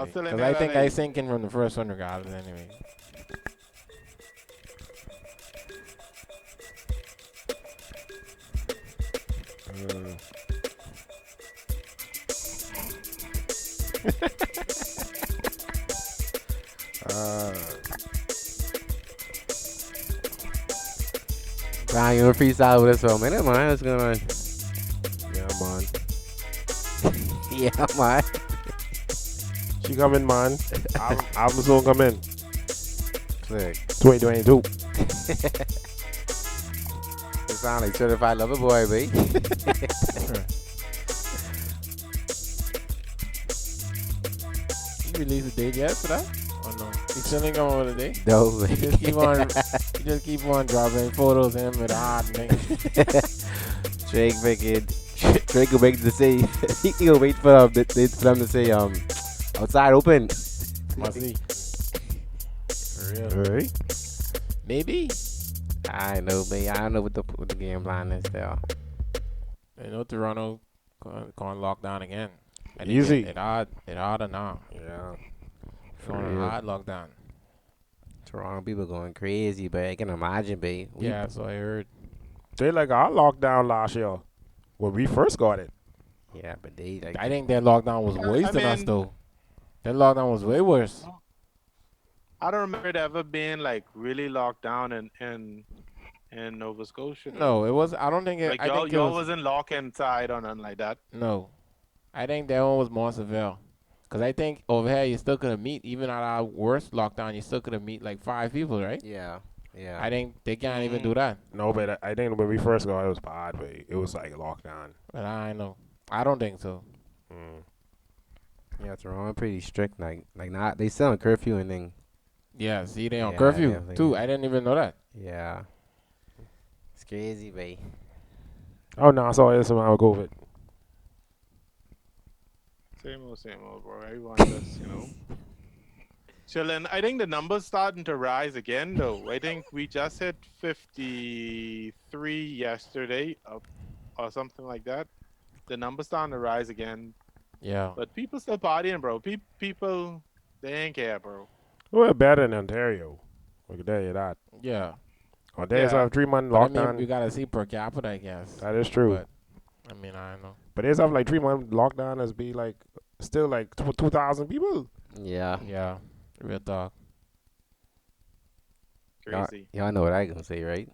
Y'all still in Because there? I think I sinking from the first one regardless anyway. Brian, you want to freestyle with us for a minute, man? What's going on? Yeah, man. Yeah, man. She coming, man. Album song come in. Sick. 2022. You sound like certified lover boy, babe. You release a date yet for that? Or no? You still ain't going with a date? No, You just keep on, you just keep on dropping photos of him with a heart and things. Drake making. Drake will wait to say. He'll wait for them to say outside open. Must see. For real. Alright. Maybe. I know, babe. I don't know what the game plan is there. I know Toronto going lockdown again. I think Easy. It hard now. Yeah. Going on real. a hard lockdown. Toronto people going crazy, but I can imagine, babe. Yeah, so I heard. They like our lockdown last year when we first got it. Yeah, but they like. I think their lockdown was worse I than us mean- though. Their lockdown was way worse. I don't remember it ever being like really locked down in Nova Scotia. No, it was. I don't think it. Like I y'all, think it y'all was. wasn't locked inside or nothing like that. No, I think that one was more severe. Cause I think over here you still could have meet even at our worst lockdown. You still could have meet like 5 people, right? Yeah. I think they can't even do that. No, but I think when we first got it, was bad, but it was like a lockdown. But I know. I don't think so. Mm. Yeah, Toronto pretty strict. Like not they still on curfew and thing. Yeah. See, they on Yeah, curfew definitely. too. I didn't even know that. Yeah. It's crazy, babe. Oh, no, I saw it somehow with COVID. Same old, bro. Everyone just, chilling. I think the numbers starting to rise again, though. I think we just hit 53 yesterday, or something like that. The numbers starting to rise again, Yeah. but people still partying, bro. People, they ain't care, bro. We're better in Ontario. We can tell you that. Yeah. Ontario's Yeah. have 3-month But I lockdown. mean, you gotta see per capita, I guess. That is true. But I mean, I don't know. But they have like 3-month lockdown as be like still like 2,000 people. Yeah. Yeah. Real talk. Crazy. Y'all know what I gonna say, right?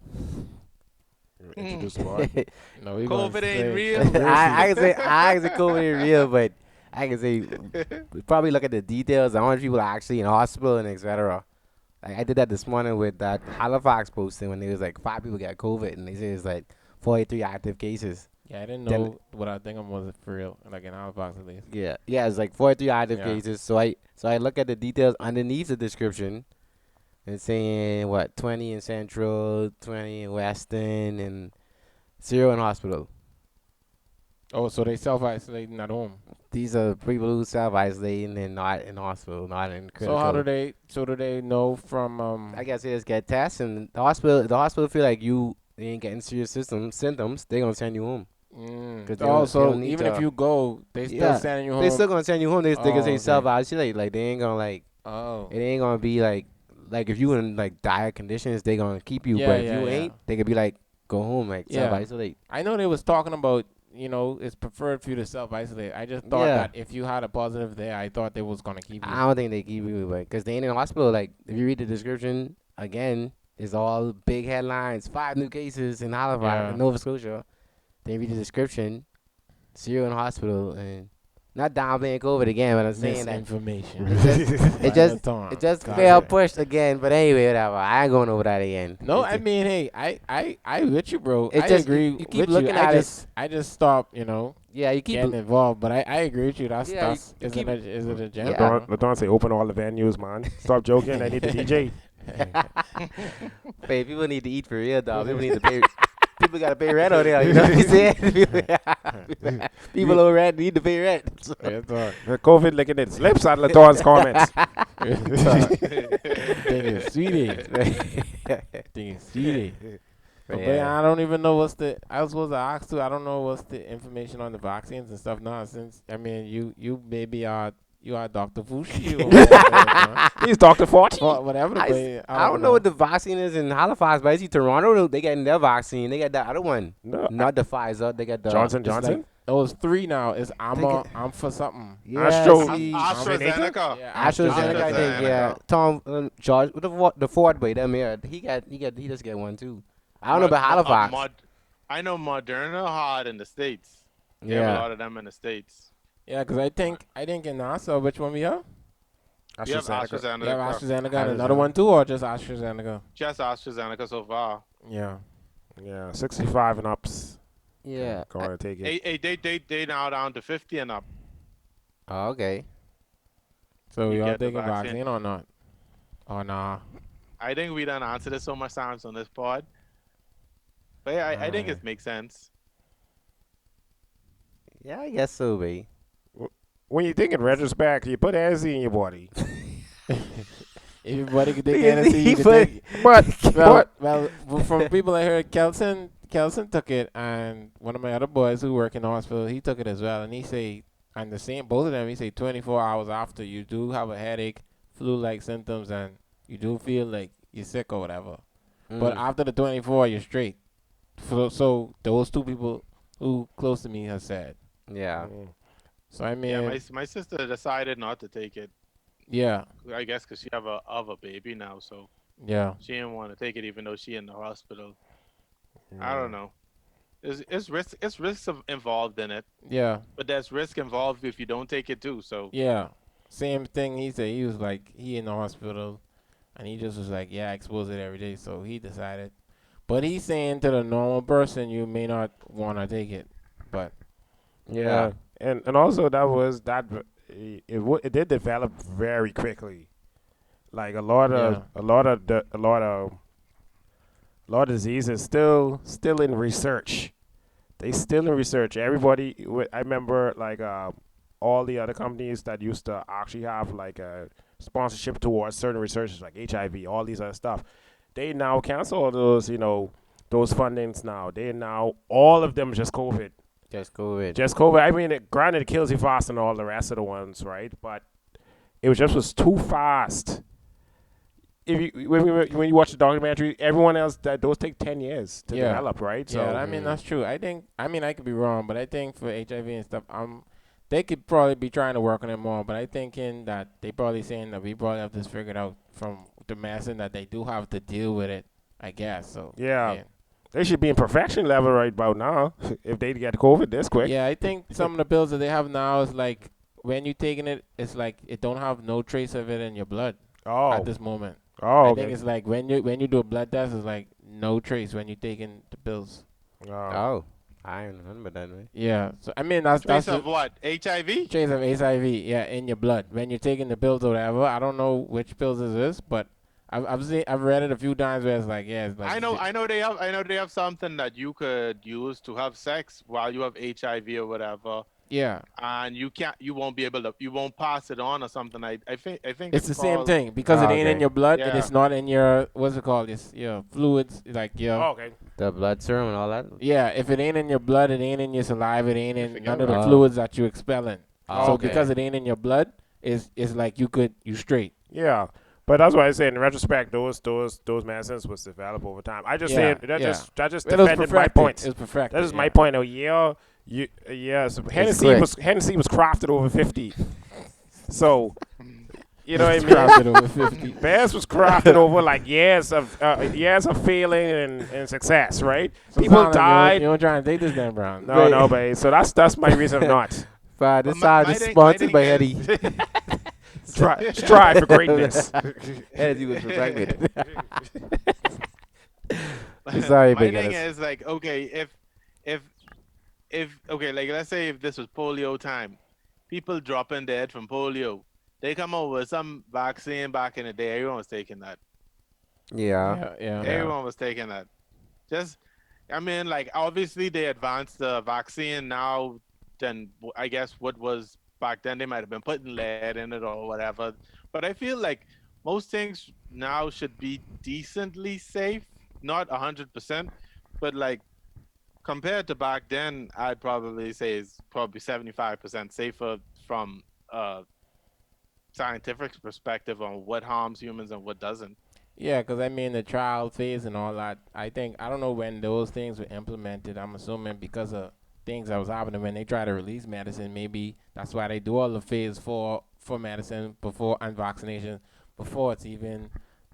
Introduce what? No, we gonna COVID say- ain't real. I can say COVID ain't real, but I can say we probably look at the details. How many people are actually in hospital and etc. Like I did that this morning with that Halifax posting when there was like 5 people got COVID and they said it's like 43 active cases. Yeah, I didn't Then- know what I think was for real. Like in Halifax at least. Yeah, it's like 43 active Yeah. cases. So I look at the details underneath the description. And it's saying what 20 in Central, 20 in Western, and 0 in hospital. Oh, so they self-isolating at home. These are people who self-isolating and not in hospital, not in critical. So how do they? So do they know from? I guess they just get tests, and the hospital feel like you ain't getting serious symptoms. They gonna send you home. 'Cause they don't- they so don't need even to- if you go, they still Yeah, sending you home. They still gonna send you home. They Oh, gonna say okay. self-isolate. Like they ain't gonna like. Oh. It ain't gonna be like if you in like dire conditions, they gonna keep you. Yeah, But if yeah, you yeah. ain't, they could be like go home, like Yeah. self-isolate. I know they was talking about. It's preferred for you to self-isolate. I just thought Yeah. that if you had a positive there, I thought they was gonna keep you. I don't think they keep you, but because they ain't in the hospital. Like if you read the description again, it's all big headlines. 5 new cases in Halifax, Yeah. in Nova Scotia. They read the description, 0 in hospital, and not downplaying COVID again, but I'm saying that Misinformation. it just fell pushed again. But anyway, whatever. I ain't going over that again. No, It's I mean, hey, I with you, bro. It I just- agree you keep with looking you. at it. I just stopped, yeah, you keep getting involved. But I agree with you. That's Yeah, that's you is keep- it is it a gem? Yeah. LeDon say open all the venues, man. Stop joking. I need the DJ. Hey, people need to eat for real, dog. People need to pay. People gotta pay rent out there. You know what I'm saying? People owe rent need to pay rent. Real talk. The COVID licking its lips at LeDon's comments. Thing is sweetie. Thing is sweetie. But Yeah. I don't even know what's the. I was supposed to ask too. I don't know what's the information on the vaccines and stuff now. Since I mean, you maybe You are Dr. Fushi or whatever, He's Dr. Forty. whatever the way. I don't know what the vaccine is in Halifax, but I see Toronto, they getting their vaccine. They got the other one. No, Not the Pfizer. They got the Johnson It's like Johnson. it was three now. It's Think I'm for something. Yeah, Astro- see, AstraZeneca. Yeah, AstraZeneca, I think. Yeah, AstraZeneca. Tom George, the Ford boy, them here. He just get one too. I don't know about Halifax. I know Moderna hard in the States. They have a Yeah, lot of them in the States. Yeah, because I think in NASA, which one we have? We have AstraZeneca. We have AstraZeneca. AstraZeneca and another one too, or just AstraZeneca? Just AstraZeneca so far. Yeah. Yeah, 65 and ups. yeah. Going to take it. They now down to 50 and up. Oh, okay. So You we all get the taking vaccine. vaccine or not? Or nah? I think we done answered this so much times on this pod. But yeah, I think Alright. it makes sense. Yeah, I guess so, babe. When you think in retrospect, you put Yezzy in your body. Everybody could take Because Hennessy. he You could put- take. But Well, from people I heard, Kelson took it, and one of my other boys who work in the hospital, he took it as well, and he say, and the same, both of them, he say 24 hours after you do have a headache, flu-like symptoms, and you do feel like you're sick or whatever. But Mm. after the 24, you're straight. So those two people who close to me have said. Yeah. So I mean, Yeah, my sister decided not to take it. yeah, I guess because she have a baby now, so yeah, she didn't want to take it even though she in the hospital. I don't know. It's risks involved in it, yeah, but there's risk involved if you don't take it too. So yeah. Same thing. He said he was like he in the hospital, and he just was like, yeah, I expose it every day. So he decided. But he's saying to the normal person, you may not want to take it. But Yeah. and also that was that it did develop very quickly. Like a lot of diseases still in research. They still in research. Everybody, I remember like all the other companies that used to actually have like a sponsorship towards certain researchers like HIV, all these other stuff. They now cancel all those, those fundings now. They now all of them just COVID. Just COVID. Just COVID. I mean, granted, it kills you faster than all the rest of the ones, right? But it was too fast. If you when you watch the documentary, everyone else that those take 10 years to Yeah. develop, right? So yeah, I mean that's true. I mean I could be wrong, but I think for HIV and stuff, they could probably be trying to work on it more. But I think in that they probably saying that we probably have this figured out from the medicine that they do have to deal with it. I guess so. yeah, they should be in perfection level right about now. If they get COVID this quick, Yeah, I think some of the pills that they have now is like when you taking it, it's like it don't have no trace of it in your blood at this moment. I think okay. it's like when you do a blood test, it's like no trace when you're taking the pills. Oh, I don't remember that, man. Yeah, so I mean that's trace the of what? HIV? trace of HIV. Yeah, in your blood when you're taking the pills or whatever. I don't know which pills this is, but I've read it a few times where it's like yeah, it's like I know they have something that you could use to have sex while you have HIV or whatever, yeah. and you won't be able to, you won't pass it on or something. I think It's the same called- thing because it ain't in okay. your blood and Yeah. it's not in your what's it called? It's your fluids like your Okay. The blood serum and all that. yeah. If it ain't in your blood, it ain't in your saliva, it ain't in forget none of the about it. fluids that you expelling. Oh, So okay. because it ain't in your blood, it's like you straight. Yeah. But that's why I say in retrospect, those medicines was developed over time. I just Yeah, say that yeah. just It was defended my perfected. point. It was perfected. That is my yeah. point. Oh yeah, so quick. Hennessy was crafted over 50. So you know what I It's mean. crafted over 50. Bears was crafted over like years of failing and success, right? So People Solomon, died. You don't try and take this Dan Brown. No, babe. So that's my reason of not. But this But side my is thing- sponsored my by thing Henny. Strive for greatness. Henny was perfected. My Sorry, Big thing Ellis. is like, okay, if okay, like let's say if this was polio time, people dropping dead from polio, they come up with some vaccine back in the day. Everyone was taking that. Yeah. Yeah. Everyone was taking that. Just, I mean, like obviously they advanced the vaccine now than I guess what was back then. They might have been putting lead in it or whatever. But I feel like most things now should be decently safe, not 100%, but like compared to back then, I'd probably say it's probably 75% safer from scientific perspective on what harms humans and what doesn't. Yeah, because I mean the trial phase and all that. I don't know when those things were implemented. I'm assuming because of things that was happening when they try to release medicine. Maybe that's why they do all the phase four for medicine before and vaccination before it's even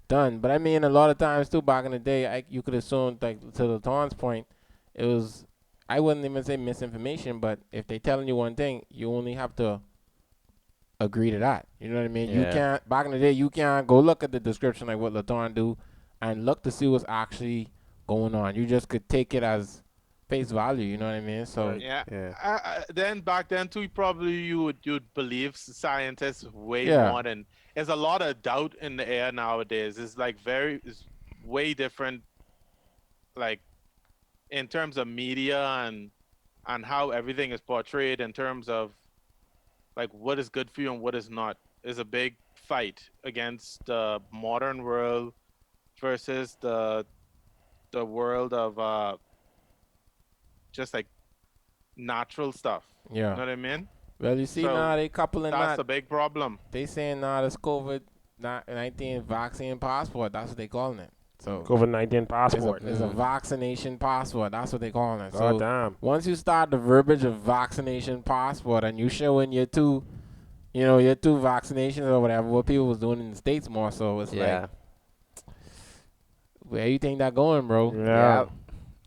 done. But I mean, a lot of times too, back in the day, you could assume, like to the Tom's point, it was, I wouldn't even say misinformation, but if they telling you one thing, you only have to agree to that. You know what I mean? You Yeah. can't, back in the day, you can't go look at the description like what Laton do and look to see what's actually going on. You just could take it as face value. You know what I mean? So Right. Yeah. Yeah. Then back then too, probably you'd believe scientists way yeah, more than there's a lot of doubt in the air nowadays. It's way different, like in terms of media and how everything is portrayed in terms of like what is good for you and what is not is a big fight against the modern world versus the world of just like natural stuff. You yeah. know what I mean? Well, you see So now they coupling that's that. the big problem. They saying now this COVID-19 vaccine passport. That's what they calling it. So COVID-19 passport. it's a vaccination passport. That's what they calling it. God So damn. once you start the verbiage of vaccination passport and you showing your two, your two vaccinations or whatever, what people was doing in the States more so, it's like, Yeah. where you think that going, bro? Yeah. Yeah.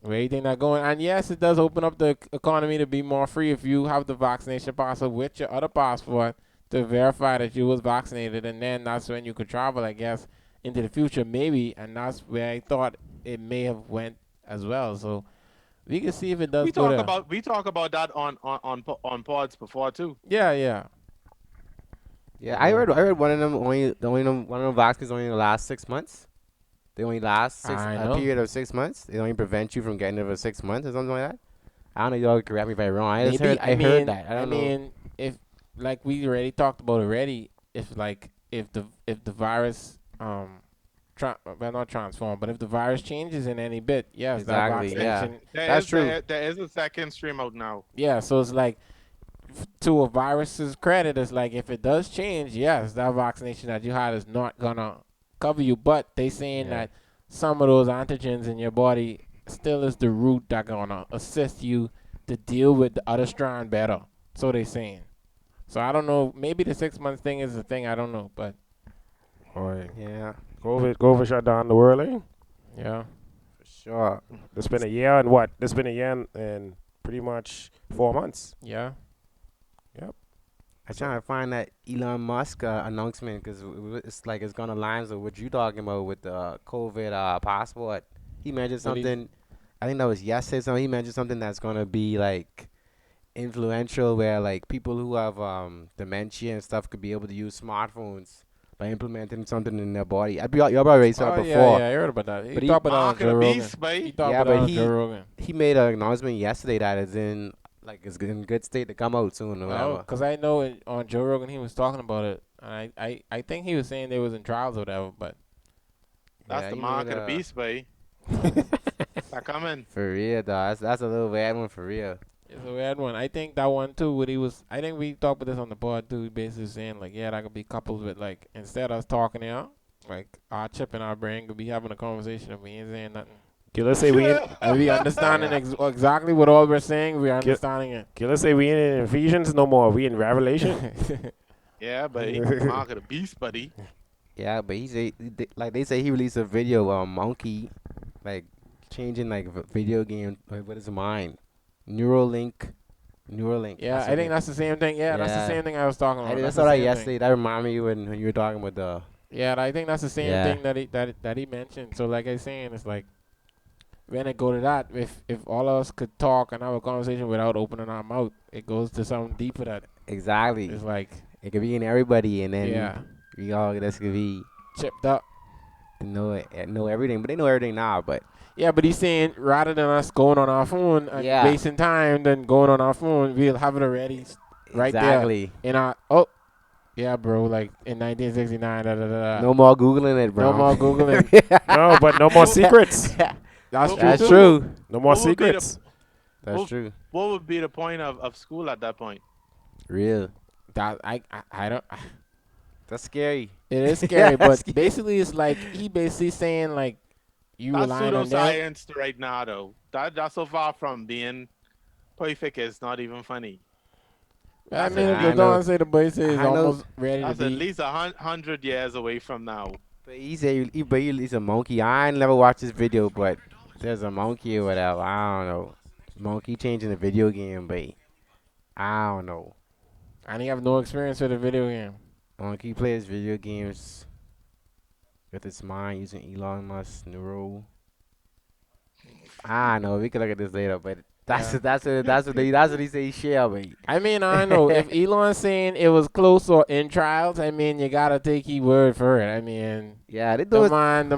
Where you think that going? And yes, it does open up the economy to be more free if you have the vaccination passport with your other passport to verify that you was vaccinated, and then that's when you could travel, I guess, into the future, maybe. And that's where I thought it may have went as well. So we can see if it does We go talk there. about we talk about that on pods before too. Yeah, yeah. Yeah. I So, heard. I heard one of them only. The only one of them vaccines only last 6 months. They only last I a know. period of 6 months. They only prevent you from getting it for 6 months or something like that. I don't know. Y'all correct me if I'm wrong. I just heard. Maybe I heard that. I I don't know. mean if like we already talked about already, if the virus well not transform, but if the virus changes in any bit, yes, that Exactly. Yeah. vaccination, That's true. There is a second stream out now. yeah. So it's like to a virus's credit, it's like if it does change, yes, that vaccination that you had is not gonna cover you. But they saying Yeah. that some of those antigens in your body still is the root that gonna assist you to deal with the other strand better. So they saying. So I don't know. Maybe the 6 months thing is the thing. I don't know, but Boy. Yeah. COVID shut down the world, eh? yeah, For sure. It's been a year and what? It's been a year and pretty much 4 months. yeah. I'm trying to find that Elon Musk announcement because it's like it's gonna lines of what you talking about with the COVID passport. He mentioned What he- something. I think that was yesterday. Something he mentioned something that's gonna be like influential, where like people who have dementia and stuff could be able to use smartphones by implementing something in their body. Y'all probably saw Oh it yeah, before. yeah. I heard about that. He But talked about that on Mark of Joe the Rogan. beast, He boy. talked Yeah, about that but on Joe Rogan. he made an announcement yesterday that it's in good state to come out soon or Oh, whatever. because I know on Joe Rogan he was talking about it, and I think he was saying they was in trials or whatever, but That's Yeah, the he mark made of the beast, boy. They're coming. for real, though. That's a little bad one for real. it's a weird one. I think that one too. What he was, I think we talked about this on the pod too. Basically saying like, yeah, that could be coupled with like instead of us talking out, like our chip in our brain could be having a conversation and we ain't saying nothing. Okay, let's say we in, And we understanding Yeah. exactly what all we're saying. We are Ki- understanding it. okay, let's say we in Ephesians no more. We in Revelation. Yeah, buddy. Mark of the beast, buddy. Yeah, but like they say he released a video of a monkey, like changing like video game with his mind. Neuralink. Yeah, I think that's the same thing. Yeah, that's the Yeah. same thing I was talking I about. just That's the saw that same yesterday. thing. That reminded me when you were talking with the. Yeah, I think that's the same Yeah. thing that he mentioned. So like I saying, it's like when it go to that, if all of us could talk and have a conversation without opening our mouth, it goes to something deeper that Exactly. is like, It could be in everybody, and then yeah, we all this could be chipped up. to know everything, but they know everything now. But Yeah, but he's saying rather than us going on our phone and Yeah. wasting time, then going on our phone, we'll have it already right exactly. there in our. Oh, yeah, bro. Like in 1969, da da da. No more googling it, bro. No more Googling. No, but no more secrets. That's true. That's too. true. No more What would be the- secrets. That's Well- true. What would be the point of school at that point? Real. That I don't. That's scary. It is Yeah, scary, that's but basically it's like he basically saying like you That's relying on them. pseudoscience right now, though. That's so far from being perfect. It's not even funny. I That's mean, at if the I least know. Don say the boy say is I know. almost ready to that's at be, least 100 years away from now. But he said he's a monkey. I ain't never watched this video, but there's a monkey or whatever. I don't know. Monkey changing the video game, but I don't know. and he have no experience with the video game. Monkey plays video games with his mind using Elon Musk Neuro. I don't know. We can look at this later, but Yeah. that's what he say. He share, but I mean, I know if Elon's saying it was close or in trials, I mean, you gotta take his word for it. I mean, yeah, the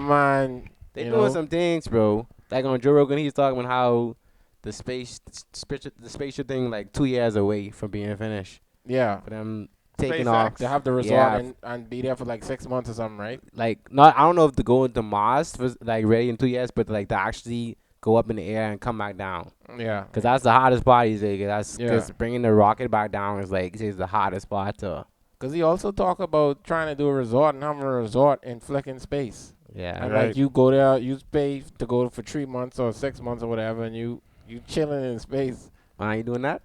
mind, they you doing know, some things, bro. Like on Joe Rogan, he's talking about how the spaceship thing like 2 years away from being finished. yeah, For them taking SpaceX. off. to have the resort Yeah, and be there for like 6 months or something, right? like not I don't know if to go into Mars was like ready in 2 years, but like to actually go up in the air and come back down. Yeah, Cause that's the hottest part. He said that's Yeah. cause bringing the rocket back down is like is the hottest part to. because he also talk about trying to do a resort and having a resort in flicking space. Yeah, And Right. like you go there, you pay to go for 3 months or 6 months or whatever, and you chilling in space. why you doing that?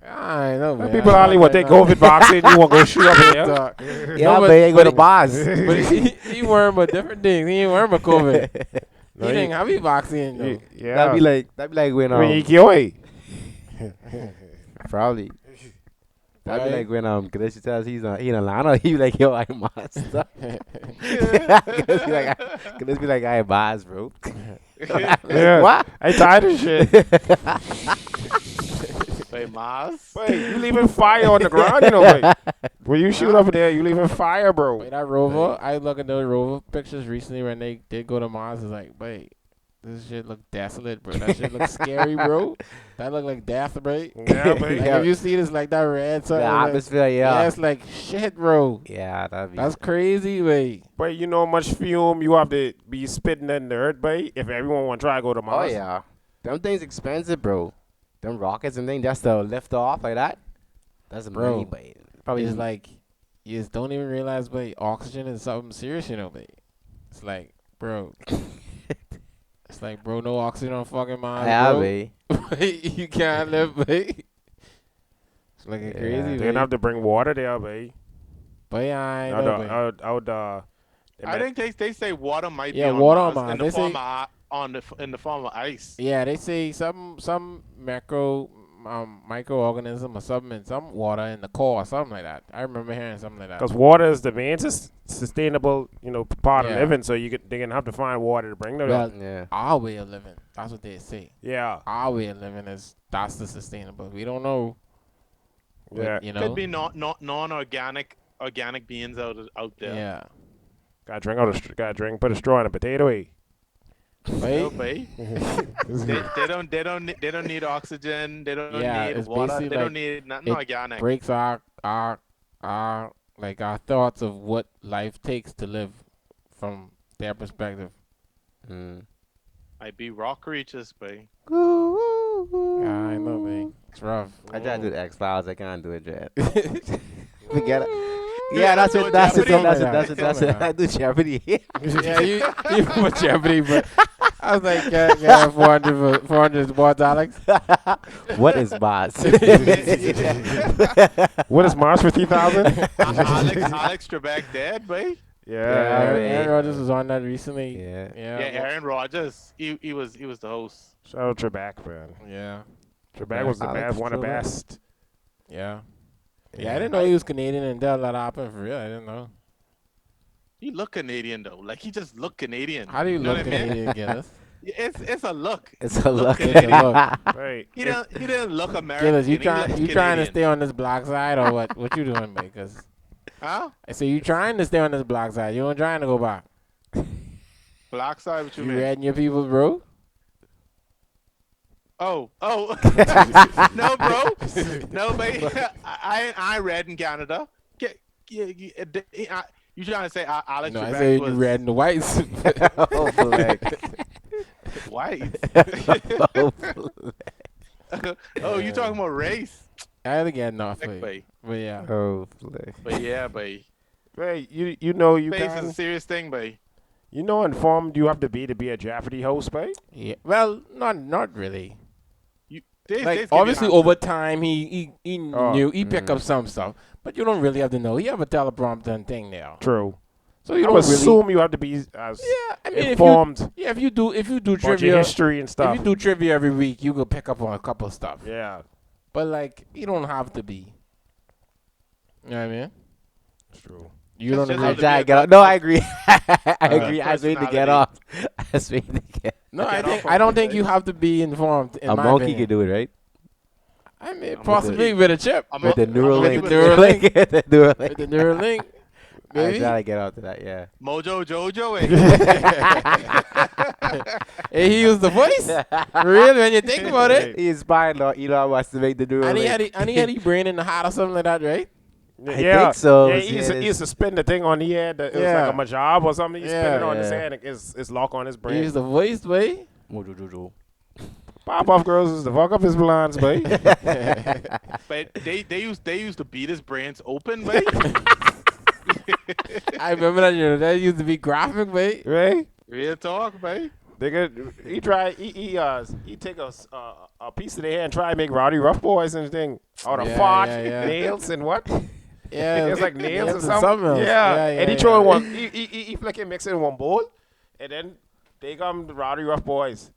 I know, man. People only want take COVID vaccine. You want to go shoot up in there? Talk. Yeah, but- but ain't go but to he- Mars. But he worrying about different things. He ain't worrying about COVID. No, He didn't have a vaccine though. Yeah. That'd be like when I mean, Ikoi. probably. That'd be Right. like when Ganesh tells he in Atlanta, he be like, yo, I'm monster. Ganesh be like, I am Mars, bro. Yeah. What? I tired of shit. Wait, Mars? Wait, you leaving fire on the ground, you know, wait. When you shoot up there, you leaving fire, bro. Wait, that rover, I look at those rover pictures recently when they did go to Mars. It's like, wait, this shit look desolate, bro. That shit look scary, bro. That look like death, right? Yeah, Like, baby. Yeah. if you see this, like that red, The something, like, atmosphere, yeah. it's like shit, bro. Yeah, that'd be. That's crazy, wait. But you know how much fume you have to be spitting in the earth, babe, if everyone want to try to go to Oh, Mars. yeah. Them things expensive, bro. Them rockets and things, that's the lift off like that. That's Bro, money, but probably It's like you just don't even realize, but oxygen is something serious, you know, mate. It's like, bro. It's like, bro, no oxygen on fucking Mars, yeah, bro. babe. You can't live, mate. It's looking Yeah. crazy, They're mate. gonna have to bring water there, babe. But yeah, I Out, know, mate. I think they say water might Yeah, be on water on Mars in Mars. the They form of in the form of ice. Yeah, they say some microorganism or something in some water in the core or something like that. I remember hearing something like that. Because water is the main sustainable, part Yeah. of living. So they're gonna have to find water to bring them. Well, Yeah. our way of living. That's what they say. Yeah, Our way of living that's the sustainable. We don't know. What, yeah. you know. Could be non-organic beings out there. Yeah. Gotta drink. Put a straw in a potato. Eh? No, Right? babe. they don't need oxygen. They don't Yeah, need it's water. basically They like don't need nothing it organic. Breaks our like our thoughts of what life takes to live from their perspective. Mm. I be rock creatures, babe. Yeah, I know, man. It's rough. I tried to do the X Files. I can't do it, Jet. Forget it. Yeah, Yeah, that's do it. That's it. Jeopardy. That's it. I do Jeopardy. Yeah, you put Jeopardy, but I was like, yeah, 400 more dollars. What is boss? What is Mars for 3,000? Alex Trebek dead, babe. Yeah. Aaron Rodgers was on that recently. Yeah. Yeah. Yeah, Aaron Rodgers. He was the host. Shout out Trebek, man. Yeah. Trebek was the Alex best, one of the Trebek. best. Yeah. Yeah, I didn't know he was Canadian until that happened for real. I didn't know. He look Canadian though. Like he just look Canadian. How do you know look what I mean? Canadian, Gillis? It's a look. It's a look. It's a look. Right. He didn't look American. Gillis, you he looked trying to Canadian. stay on this black side or what? What you doing, mate? Because Huh? I say you trying to stay on this black side. You ain't trying to go back. Black side? What you You mean? reading your people, bro? Oh. No, bro. No, mate. I read in Canada. You trying to say Alex No, I Trebek say you was reading the whites. Oh, black. white? Oh, Oh, you talking about race? I had to get enough, Black, but yeah. oh, black. But yeah, but Hey, you know you Space is a can. serious thing, babe. You know, informed you have to be a Jeopardy host, right? Yeah. Well, not really. You they Like give you obviously answers. over time he Oh, knew he picked up some stuff, but you don't really have to know. He have a teleprompter and thing now, true. so you I don't would really. assume you have to be as Yeah, I mean informed if you do about your trivia history and if stuff. you do trivia every week, you could pick up on a couple of stuff. Yeah, But like you don't have to be. You know what I mean? it's true. You Just- don't just agree. have to I be a get off. good- No, I agree. I Uh, agree. I was waiting to get personality. off. I was waiting to get. No, Get off I don't on think it. you have to be informed. In A my monkey opinion. could do it, right? I mean, A possibly monkey. with a chip. I'm With the I'm Neuralink. with the Neuralink. The Neuralink. With the Neuralink, I maybe. gotta get out to that. Yeah. Mojo Jojo. Hey, he used the voice. Really, when you think about it. He inspired Elon Musk to make the Neuralink. And he had his brain in the hat or something like that, right? I think so. Yeah, he used to spin the thing on the head. It was Yeah. like a majab or something. He spin it on his Yeah. head. And it's lock on his He brain. used the voice, boy. Mojo Jojo. Pop-off girls is the fuck up his blinds, babe. But they used to beat his brains open, babe. I remember that used to be graphic, boy. Right? Real talk, babe. He take a piece of their hair and try to make Rowdy Rough Boys and thing out of Yeah, fart, yeah. nails and what? Yeah, It's like nails or and something. else. Yeah. And he yeah. throw in one. He flick it, mix it in one bowl, and then they come the Rowdy Rough Boys.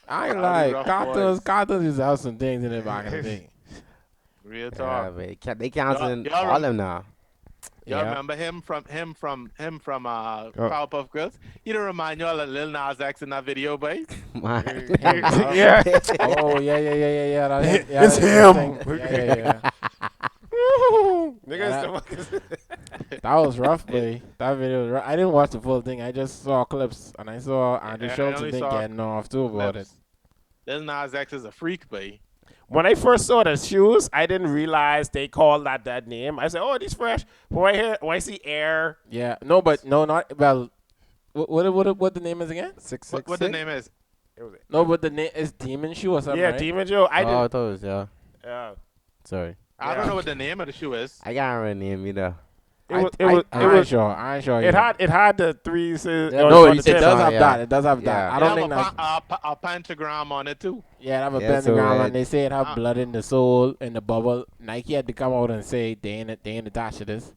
I ain't Rowdy like Rough cartoons used to have some things in it back in the day. Real Yeah, talk. man. They counting Y'all all of them now. Y'all Yeah. remember him from Powerpuff Girls? He don't remind y'all of Lil Nas X in that video, babe. Man. Yeah. Oh yeah. That, It's that him. thing. Yeah. Niggas, That was rough, boy. That video was rough. I didn't watch the full thing. I just saw clips, and I saw Andrew Yeah, I Schultz only thing saw getting off too about it. Clips. Lil Nas X is a freak, babe. when I first saw the shoes, I didn't realize they called that name. I said, "Oh, these fresh." But when I see Air, Yeah, no, but no, not well. What the name is again? What the name is? it was No, but the name is Demon Shoe or something. yeah, right? Demon Joe. I Oh, I did. thought it was yeah. Sorry. I Yeah. don't know what the name of the shoe is. I can't remember the name either. I ain't sure. I ain't sure. It had the three. No, it it does on, have yeah. that. It does have that. Yeah. I It don't have think that's. a pentagram on it too. Yeah, it have a Yeah, so pentagram, it- and they say it have Uh, blood in the soul in the bubble. Nike had to come out and say they ain't attached to this.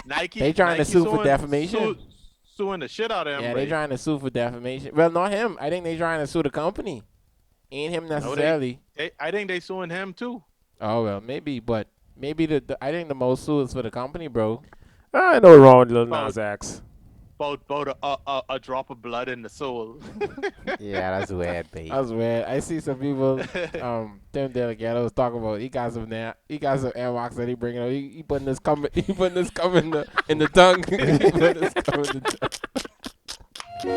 Nike. They trying to Nike sue for suing- defamation. Suing the shit out of him. Yeah, they babe. trying to sue for defamation. Well, not him. I think they trying to sue the company. Ain't him necessarily. I think they suing him too. Oh well, maybe, but maybe I think the most sue is for the company, bro. I know wrong with Lil Nas X. About a drop of blood in the soul. Yeah, that's weird, babe. That's weird. I see some people. Tim Delgado was talking about. He got some Air Max that he bringing up. He putting this cum in the tongue. He putting this cum in the tongue.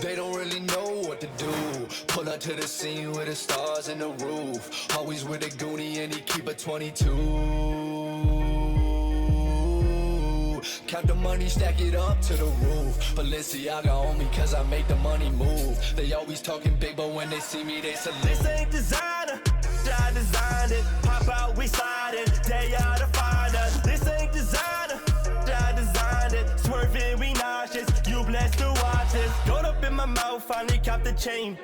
They don't really know what to do. Pull up to the scene with the stars in the roof. Always with a goonie and he keep a 22. Count the money, stack it up to the roof. Balenciaga on me cause I make the money move. They always talking big, but when they see me, they salute. This ain't designer, I designed it. Pop out, we slide it. They are to find us. This ain't designer, I designed it. Swerving, we nauseous. You blessed to watch this. Gold up in my mouth, finally cop the chain.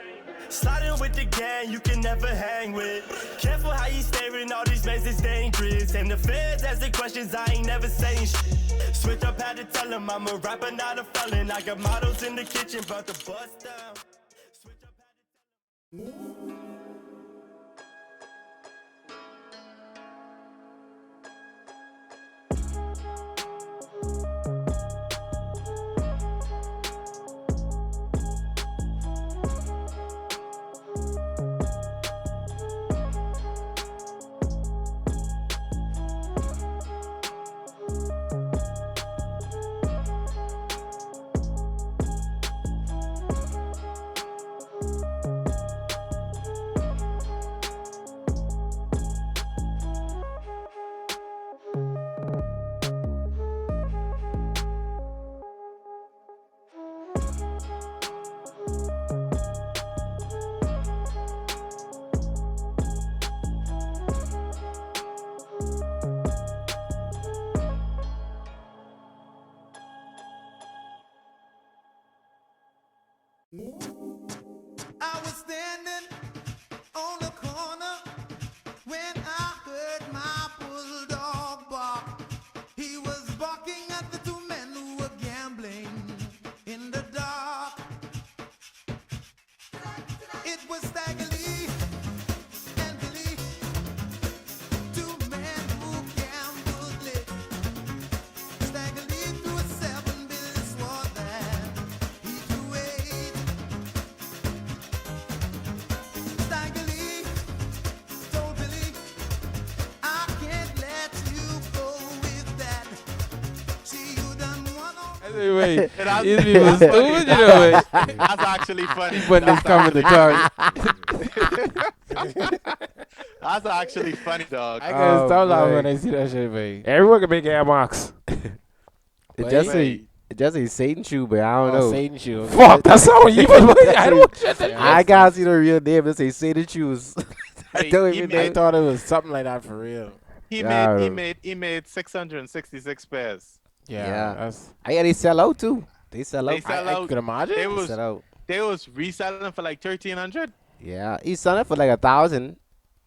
Sliding with the gang, you can never hang with. Careful how you staring, all these men is dangerous. And the feds ask the questions, I ain't never saying shit. Switch up, had to tell them I'm a rapper, not a felon. I got models in the kitchen, about to bust down. I was standing on the corner when I heard my bulldog bark. He was barking at the two men who were gambling in the dark. It was Stagger Lee and Billy, two men who gambled lit. Stagger Lee threw a 7, Billy swore that he threw 8. Stagger Lee told Billy, I can't let you go with that. See, you done one on. Wait, That's- these people that's funny. stupid, you know. Wait. That's actually funny. When this That's coming to actually- talk, That's actually funny, dog. I can't stop laughing boy. when I see that shit, babe. Everyone can make air marks. It Wait. just a Satan shoe, but I don't know. Satan shoe. Fuck, that sound evil. Boy. I don't shut that. I gotta see the real name. It say Satan shoes. I Hey, don't he even made- I know. thought it was something like that for real. He Yeah. made 666 pairs. Yeah, Yeah. that's. Yeah, they sell out too. They sell They out. sell I out. could imagine. They They was sell out. they was reselling for like 1,300. Yeah, he's selling for like 1,000.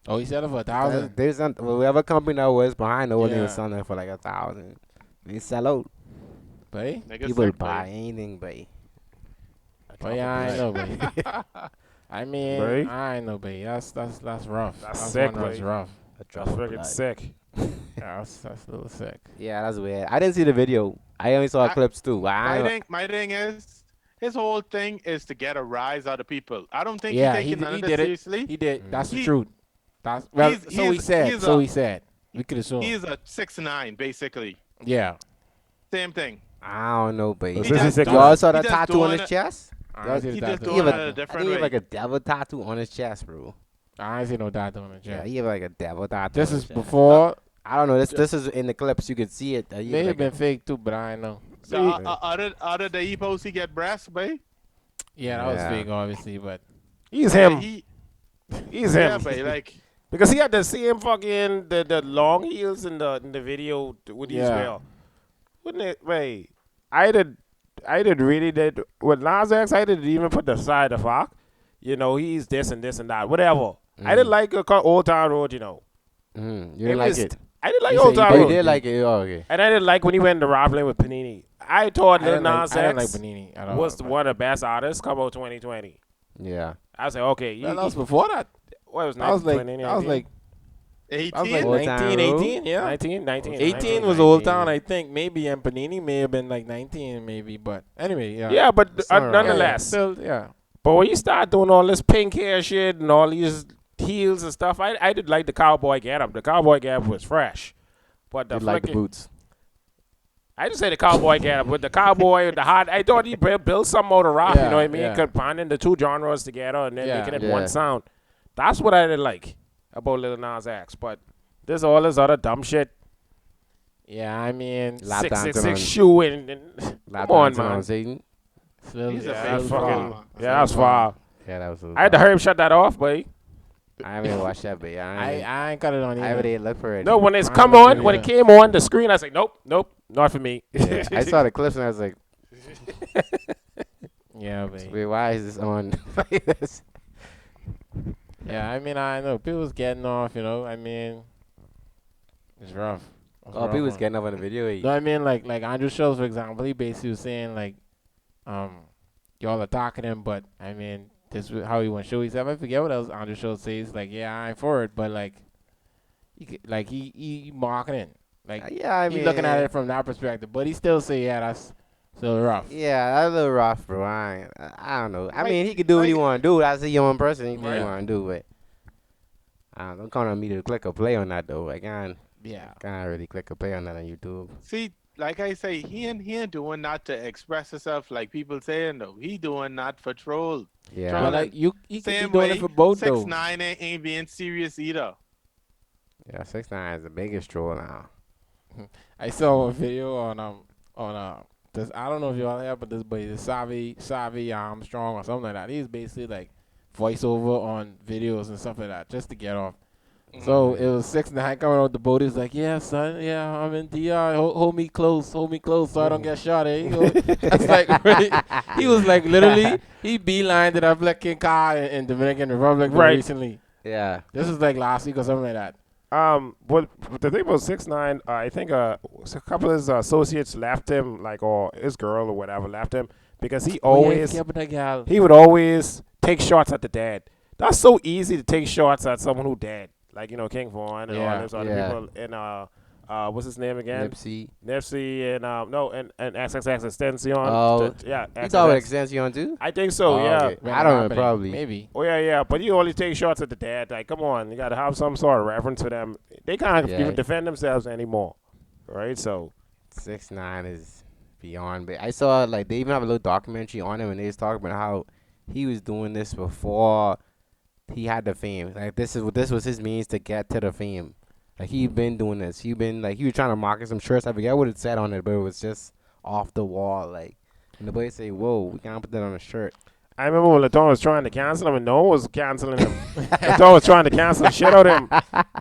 Oh, he said it for 1,000. There's whatever company that was behind the one, they Yeah. was selling it for like 1,000. They sell out. Babe. Niggas People sick, buy boy. anything, babe. But yeah, I know, babe. I mean, Babe. I know, babe. That's rough. That's one sick, that's babe. rough. A drop That's of freaking blood. sick. Yeah, that's a little sick. Yeah, that's weird. I didn't see the video. I only saw I- clips too. I My thing is, his whole thing is to get a rise out of people. I don't think Yeah, he's he taking none he of this did it. seriously. He did. That's the He- truth. That's well. he's- So he he's- said. he's So a- he said. We could assume. He's a 6'9", basically. Yeah. Same thing. don't know, babe. Was He this just his You all saw he that just tattoo on doing his it- chest? I ain't see He the just tattoo. He doing have it a I different think he have way. like a devil tattoo on his chest, bro. I ain't see no tattoo on the Yeah, chest. he have like a devil tattoo. This on is his chest. before. I don't know. This is in the clips. You can see it. He May have have like been fake too, but I ain't know. So other the he post he get breasts, babe. Yeah, that was Yeah. fake, obviously, but He's him. He, He's yeah, him. babe. Like Because he had the same fucking the long heels in the video with his Yeah. well. Wouldn't it? Wait, I did really did with Nas X. I didn't even put the side of fuck. You know, he's this and this and that. Whatever. I didn't like Old Town Road. You know, You didn't like it. I didn't like You Old said Town you Road. did like it. Oh, okay. And I didn't like when he went to Rockland with Panini. I thought I Lil didn't like, Nas I didn't like X Panini at all. was but- one of the best artists come out 2020. Yeah. I was like, okay, Well, that was before that. what was I was like, 19, I was like, 18. I was like Old Town 19, Road? 18, yeah. 19, 18 was Old Town, I think. Maybe, and Panini may have been like 19, maybe. But anyway, yeah. Yeah, but Somewhere around nonetheless. Still, yeah. But when you start doing all this pink hair shit and all these heels and stuff, I did like the cowboy getup. The cowboy getup was fresh. But the You like the frickin- boots. I just say the cowboy getup with the cowboy and the hot. I thought he built some more to rock. You Yeah, know what I mean? yeah. Combining the two genres together and then Yeah. making it Yeah. one sound. That's what I did like about Lil Nas X. But there's all this other dumb shit. Yeah, I mean, Lap dancing 666 on- shoe and Lap come on, dancing man. Satan. still, He's a Yeah, fake that's fan. fucking. Still Yeah, that's far. Yeah, that was. I had to hurry him shut that off, boy. I haven't watched that, but I ain't got it on I haven't either. even looked for it. No, when it's I come don't on, know, when it yeah. came on the screen, I was like, nope, not for me. Yeah, I saw the clips and I was like, Yeah, but wait, why is this on like this? yeah, I mean, I know people's getting off. You know, I mean, it's rough. It's a Oh, rough people was one. getting up on the video. No, I mean, like Andrew Schultz, for example, he basically was saying like, y'all attacking him, but I mean, this is how he want to show himself. I forget what else Andre Schultz says. Like, yeah, I ain't for it, but like, he marketing. Like, Yeah, I mean, he looking at it from that perspective, but he still say, yeah, that's still rough. Yeah, that's a little rough, bro. I don't know. I Like- mean, he could do what he like- want to do. That's a young person. He do what he Right. want to do, but don't count on me to click or play on that though. I can't really click or play on that on YouTube. See, like I say, he ain't doing that to express himself like people saying though. He doing that for troll. Yeah, But Trying like, he could be Same doing way, it for both though. 6ix9ine ain't being serious either. yeah. 6ix9ine is the biggest troll now. I saw a video on this, I don't know if y'all have, but this buddy, the Savi Armstrong or something like that. He's basically like voiceover on videos and stuff like that, just to get off. So it was 6ix9ine coming out with the boat. He's like, "Yeah, son, yeah, I'm in DR. Hold me close, so I don't get shot." That's like, he was like literally, he beelined to that flicking car in Dominican Republic Right. recently. Yeah, This was like last week or something like that. What the thing about 6ix9ine, I think a couple of his associates left him, like, or his girl or whatever left him because he would always take shots at the dad. That's so easy to take shots at someone who dead, like, you know, King Von and all those other people, and what's his name again? Nipsey, and no, and XXX Extension. Oh, yeah, you talking about Extension too? I think so. Oh, Yeah. okay. I don't know, probably. Maybe. Oh yeah, but you only take shots at the dad. Like, come on, you got to have some sort of reference to them. They can't even defend themselves anymore, right? So 6ix9ine is beyond. But I saw like they even have a little documentary on him, and they was talking about how he was doing this before he had the fame. Like this was his means to get to the fame. Like he been doing this. He was trying to market some shirts. I forget what it said on it, but it was just off the wall. Like, and the boy say, "Whoa, we can't put that on a shirt." I remember when Laton was trying to cancel him, and no one was canceling him. Laton was trying to cancel the shit out of him.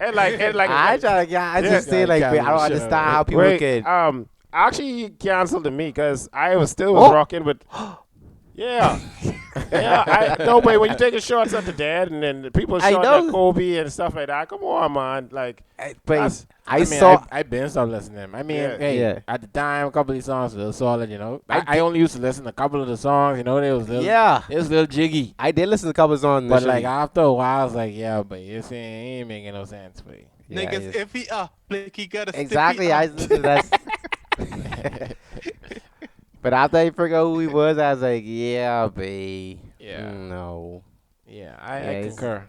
And like, I try to, I just say like, I don't understand how people could. Actually, he canceled me because I was rocking with. Yeah, no way. When you taking shots at the dad, and then the people shot at Kobe and stuff like that. Come on, man. Like, but I been stopped listening to him. I mean, at the time, a couple of these songs were solid, you know. I only used to listen to a couple of the songs, you know. It was a little jiggy. I did listen to a couple of songs, but like after a while, I was like, yeah, but you're saying it ain't making no sense, but niggas, if he like he got a exactly. I listened to that. But after I figured out who he was, I was like, yeah, babe. Yeah. No. Yeah, I concur.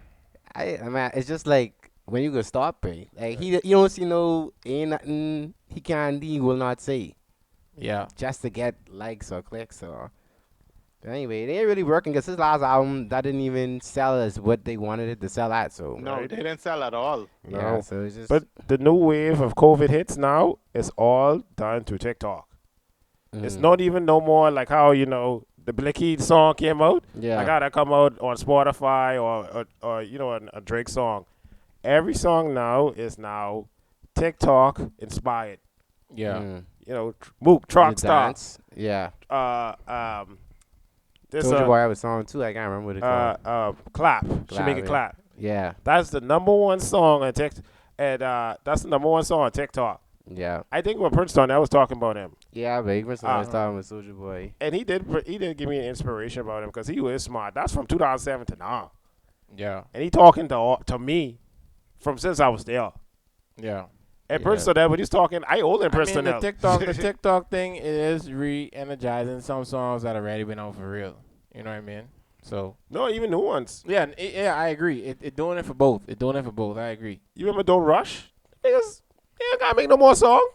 I mean, it's just like when you go stop, babe. Like you don't see ain't nothing he will not say. Yeah. Just to get likes or clicks or. But anyway, they ain't really working because his last album that didn't even sell as what they wanted it to sell at. So No, they didn't sell at all. No. Yeah, so it's just. But the new wave of COVID hits now is all done through TikTok. It's not even no more like how, you know, the Blicky song came out. Yeah. I gotta come out on Spotify or you know, a Drake song. Every song now is now TikTok inspired. Yeah. You know, Mook, Truck Stop. Yeah. This Soldier Boy have a song too. I can't remember what it called. Clap. She make it clap. Yeah. That's the number one song on TikTok. And that's the number one song on TikTok. Yeah. I think when Princeton, I was talking about him. Yeah, but even so, I was talking with Soldier Boy. And he did give me an inspiration about him because he was smart. That's from 2007 to now. Yeah. And he talking to me from since I was there. Yeah. And Princeton, that when he's talking, I older than Princeton now. The TikTok thing is re-energizing some songs that already been out for real. You know what I mean? So no, even new ones. Yeah, I agree. It doing it for both. I agree. You remember Don't Rush? Niggas, gotta make no more song.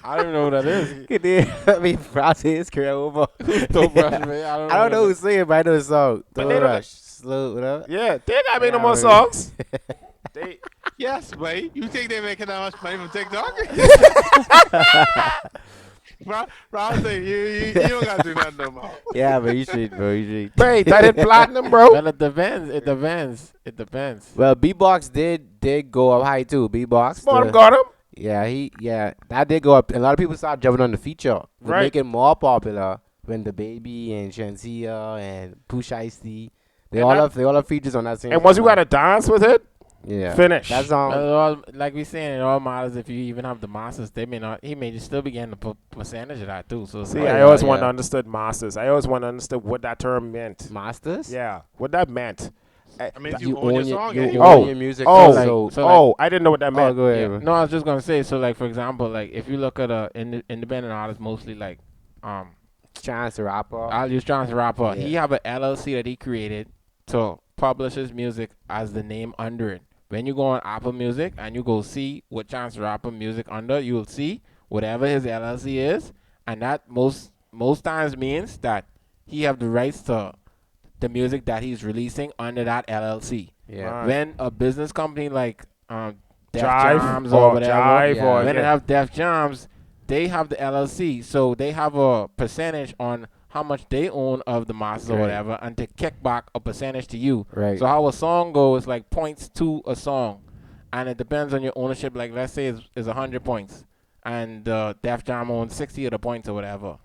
I don't even know what that is. I mean, probably his career over. Don't rush me. I don't know who's singing, but I know the song. Don't rush. Slow, whatever. Yeah, they gotta make no more songs. Yes, mate. You think they're making that much money from TikTok? Rob say you don't gotta do nothing no more. Yeah, but you should, bro. Wait, that hit platinum, bro. Well, it depends. Well, B-Box did go up high too. B-Box. Bottom got him. Yeah, that did go up. A lot of people started jumping on the feature. Right. Make it more popular when the Baby and Shensia and Push Ice-T, they all have features on that same. And once you gotta dance with it. Yeah. Finish. That's But it all, like we saying, it all matters if you even have the masters. They may not. He may just still be getting the percentage of that too. So it's See, like, I always want to understood masters. I always want to understand what that term meant. Masters. Yeah, what that meant. I mean, You you own your own your, song. you eh? own your music. Oh, so I didn't know what that oh, meant. go ahead. yeah. bro. No, I was just gonna say. So like for example, like if you look at independent artists, mostly like Chance the Rapper. I'll use Chance the Rapper. Yeah. He have an LLC that he created to publish his music as the name under it. When you go on Apple Music and you go see what Chance the Rapper music under, you'll see whatever his LLC is, and that most times means that he have the rights to the music that he's releasing under that LLC. Yeah. Right. When a business company like Def Jive Jams or or whatever, Jive Yeah. or when they yeah. have Def Jams, they have the LLC, so they have a percentage on how much they own of the masters or Right. whatever, and to kick back a percentage to you. Right. So how a song goes, like points to a song, and it depends on your ownership. Like let's say it's 100 points, and Def Jam owns 60 of the points or whatever.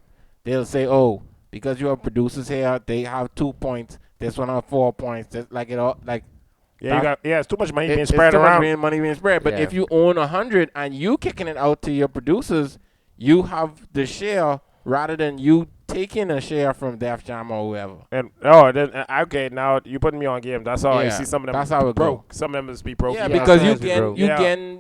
They'll say, oh, because you have producers here, they have 2 points. This one have 4 points. This, like it all, like Yeah, it's too much money being it's spread too much around. money being spread. But Yeah. if you own 100 and you kicking it out to your producers, you have the share rather than you taking a share from Def Jam or whoever. And then okay, now you putting me on game. That's how I Yeah, see some of them. that's how it broke. go. Some of them must be broke. Yeah, Yeah, because you sometimes it's broke.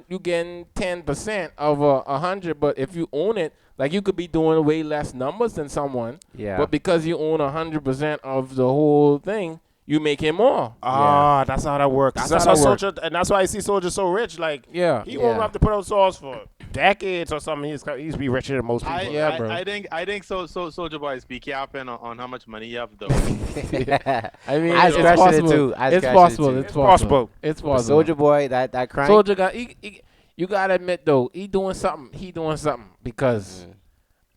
you getting 10% of 100, but if you own it, like you could be doing way less numbers than someone, Yeah. but because you own 100% of the whole thing, you make it more. Ah, that's how that works. That's That's how how that work. Soldier, and that's why I see Soldier so rich. Like Yeah. he won't Yeah. have to put out songs for decades or something. He's be richer than most people. Yeah, bro. I think so. Soldier Boys be capping on how much money you have though. I mean, I it's scratched it possible. too. I It's scratched it possible. too. It's It's possible. possible. It's But possible. Soldier Boy, that crank. Soldier got. You gotta admit though, he doing something. He doing something because.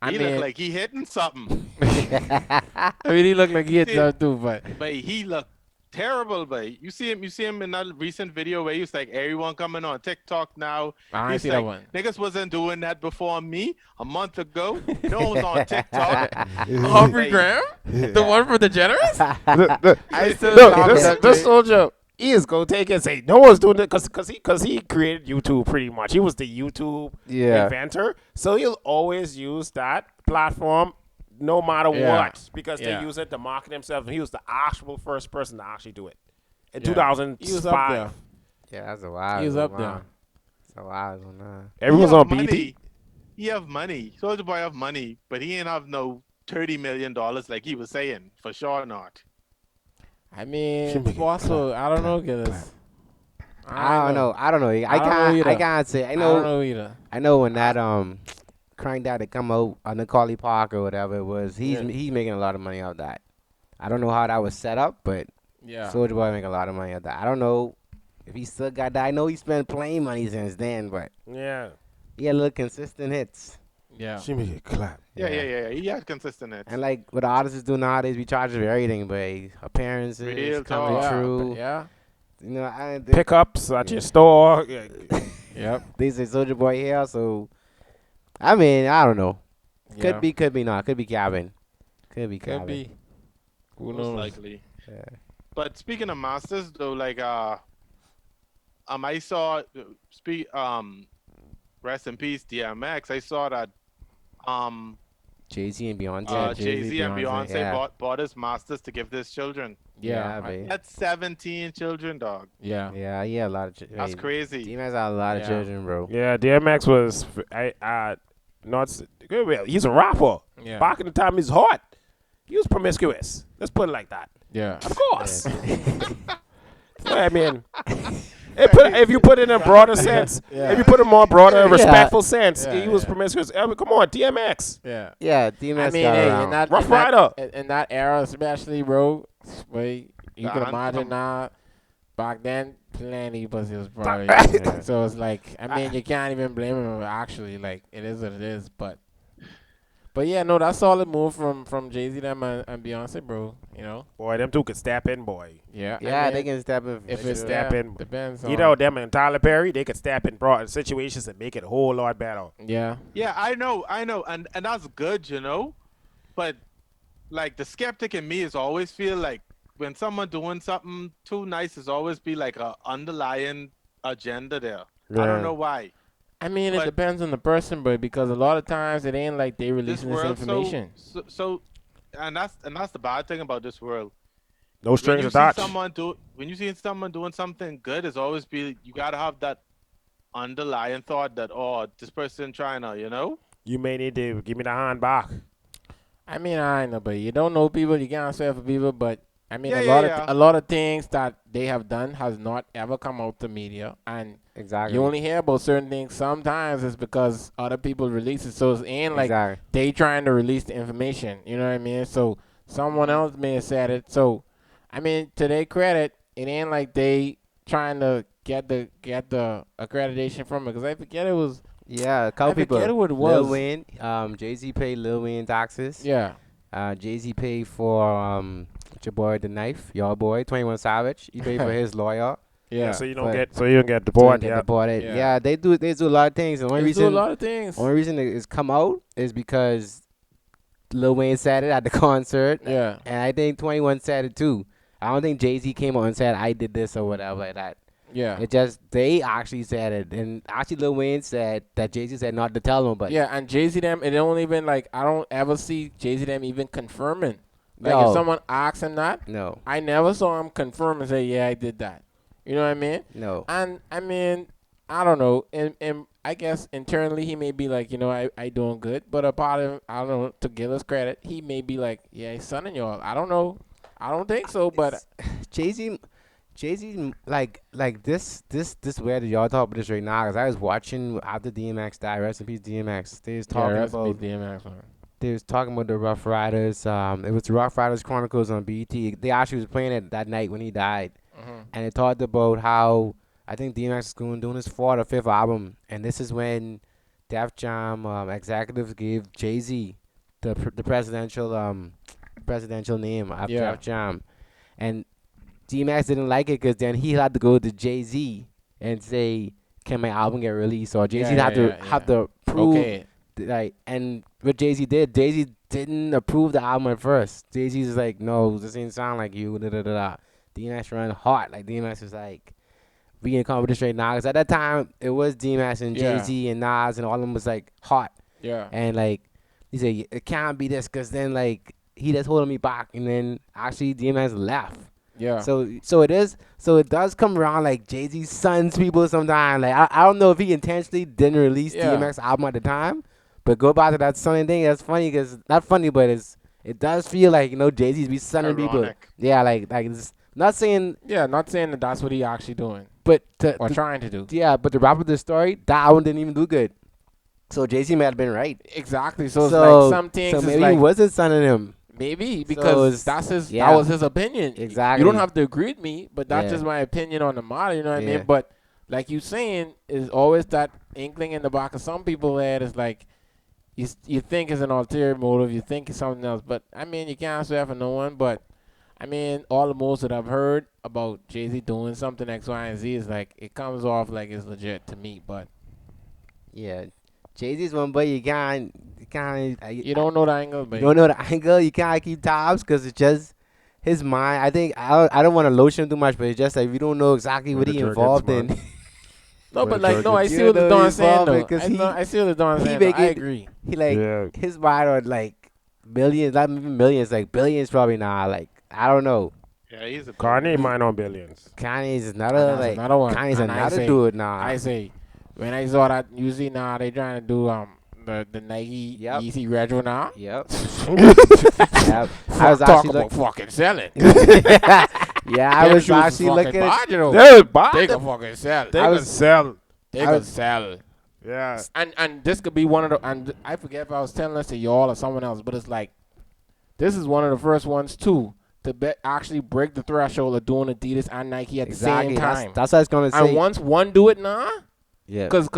I He mean, look like he hitting something, I mean, he looked like he hit See, that too, but but he look terrible. But you see him in that recent video where he was like, everyone coming on TikTok now. I ain't He's see like, that one. niggas wasn't doing that before me a month ago. No one's on TikTok. Aubrey Graham, the one for the generous. I still Look, love this that dude. Soldier, he is gonna take it and say no one's doing it because he created YouTube pretty much. He was the YouTube Yeah. inventor, so he'll always use that platform no matter Yeah. what because Yeah. they use it to market themselves. And he was the actual first person to actually do it in Yeah. 2005. He was up there. Yeah, that's a wild. He was up there. That's a wild one. Everyone's He on have BT. money. He have money. Soldier Boy have money, but he ain't have no $30 million like he was saying. For sure not. I mean, Should make it's it possible. I don't know, Gillis. I don't know. I don't know I either. can't say. I I don't know. know either. I know when that crank out to come out on the Macaulay Park or whatever it was. He's making a lot of money out that. I don't know how that was set up, but Yeah. Soldier Boy make a lot of money out that. I don't know if he still got that. I know he spent playing money since then, but Yeah, he had little consistent hits. Yeah. she make it clap. Yeah. He had consistent hits. And like what the artists do nowadays, we charge for everything, but appearances, Real coming talk. Yeah, true. but yeah. You know, Pickups at your store. Yeah. Yep. they say Soldier Boy here, so I mean, I don't know. Yeah. Could be not. Could be Cabin. Could be Cabin. Could be. Who Most knows? likely. Yeah. But speaking of masters though, like I saw rest in peace DMX. I saw that Jay-Z and Beyonce. Yeah, Jay-Z and Beyonce yeah. bought his masters to give his children. Yeah. babe. That's 17 children, dog. Yeah. Yeah, a lot of children. That's crazy. D-Max had a lot of Yeah. children, bro. Yeah, DMX was he's a rapper. Yeah. Back in the time, he's hot. He was promiscuous. Let's put it like that. Yeah. Of course. I mean, if you put it in a broader sense, Yeah. if you put it in a more broader, Yeah. respectful sense, Yeah, he was yeah. promiscuous. I mean, come on, DMX. Yeah. Yeah, I D-Max mean, got hey, around. in that Rough in that- Rider. in that era, especially, bro. Wait, you The can anthem. imagine now. Back then, plenty pussy was probably. Yeah. So it's like, I mean, you can't even blame him. Actually, like it is what it is. But yeah, no, that's solid move from Jay-Z them and Beyonce, bro. You know. Boy, them two could step in, boy. Yeah. Yeah, I mean, they can step in. if they it's can step yeah, in. depends. On, You know, them and Tyler Perry, they could step in broad situations and make it a whole lot better. Yeah. Yeah, I know, and that's good, you know. But like the skeptic in me is always feel like when someone doing something too nice, it's always be like a underlying agenda there. I don't Yeah. know why. I mean, it But depends on the person, but because a lot of times it ain't like they this releasing this world, information. and that's the bad thing about this world. No When strings you see attached. someone do, when you see someone doing something good, it's always be you gotta have that underlying thought that oh, this person trying to, You may need to give me the hand back. I mean, I know, but you don't know people. You can't swear for people, but I mean, Yeah, yeah, a yeah. lot of things that they have done has not ever come out to media, and Exactly. you only hear about certain things. Sometimes it's because other people release it, so it ain't like Exactly. they trying to release the information. You know what I mean? So someone Mhm. else may have said it. So I mean, to their credit, it ain't like they trying to get the accreditation from it. Because I forget it was. Yeah, a couple I forget people. what it Lil was. Wayne, Jay-Z paid Lil Wayne taxes. Yeah. Jay-Z paid for what's your boy the knife, your boy 21 Savage. He paid for his lawyer Yeah, Yeah. so you don't for get so you don't get to deported. get Yeah. deported. Yeah. Yeah, they do a lot of things. The only They do a reason lot of things. it's come out is because Lil Wayne said it at the concert, Yeah. and I think 21 said it too. I don't think Jay-Z came out and said I did this or whatever like that. Yeah. It just they actually said it, and actually Lil Wayne said that Jay-Z said not to tell nobody. Yeah, and Jay Z them, it don't even like I don't ever see Jay Z them even confirming. Like if No. someone asks him that, No, I never saw him confirm and say, "Yeah, I did that." You know what I mean? no. And I mean, I don't know. And I guess internally he may be like, I doing good. But a part of him, I don't know. To give us credit, he may be like, "Yeah, he's son in y'all." I don't know. I don't think so. But Jay-Z, like this where did y'all talk about this right now? Cause I was watching after DMX died. Rest in peace, DMX. They was yeah, talking rest in about peace, DMX, man. they was talking about the Rough Riders. It was the Rough Riders Chronicles on BET. They actually was playing it that night when he died, and it talked about how I think DMX is doing his fourth or fifth album, and this is when Def Jam executives gave Jay-Z the presidential name of Yeah. Def Jam, and DMX didn't like it because then he had to go to Jay-Z and say, "Can my album get released?" Or Jay-Z Yeah, had yeah, to yeah, have yeah. to prove Okay. like, and what Jay-Z did, Jay-Z didn't approve the album at first. Jay-Z's like, "No, this ain't sound like you." Da da da da. DMX ran hot. Like DMX was like, "We in competition right now." Because at that time it was DMX and Yeah. Jay-Z and Nas and all of them was like hot. Yeah. And like he said, "It can't be this," because then like he just holding me back, and then actually DMX left. Yeah. So it is. So it does come around like Jay-Z's sons people sometimes. Like I don't know if he intentionally didn't release Yeah. DMX album at the time, but go back to that sonny thing. That's funny because not funny, but it does feel like Jay-Z's be sonning people. Ironic. Yeah, like it's not saying, Yeah, not saying that that's what he actually doing but or trying to do. yeah, but to wrap up the story, that album didn't even do good. So Jay-Z might have been right. Exactly. So it's like some things so is maybe like he wasn't sonning him. maybe So because it's- that's his yeah. that was his opinion. Exactly. You don't have to agree with me, but that's Yeah. just my opinion on the matter. You know what I Yeah. mean? But like you saying, is always that inkling in the back of some people that is like you think it's an ulterior motive, you think it's something else. But I mean, you can't swear for no one. But I mean, all the most that I've heard about Jay-Z doing something X, Y, and Z is like it comes off like it's legit to me. But Yeah, Jay-Z's one, but you can't. you don't know the angle, You but don't know the angle. You can't keep tabs because it's just his mind. I think I don't want to lotion him too much, but it's just like we don't know exactly Where what the he jerk involved gets, in. no, Where but the like no, I You see what the know Don he's saying involved though. because I see what the Don he saying. Though. make I it- agree. He like Yeah. his mind are like millions, not even millions, like billions probably now. Like I don't know. Yeah, he's a Kanye mine on billions. Kanye's And another that's like another one. Kanye's And I another say- dude now. I say, when I saw that, you see now they trying to do the Nike Yep. Yeezy retro now. Yep. Yep. I was Talk actually about fucking selling. yeah, I Them was shoes is actually fucking looking at. marginal. They buy They them. can fucking sell. They I can was- sell. They I can was- sell. Yeah. And this could be one of the, and I forget if I was telling this to y'all or someone else, but it's like, this is one of the first ones too to actually break the threshold of doing Adidas and Nike at Exactly. the same time. That's what I was gonna say. And once one do it now, yeah. cause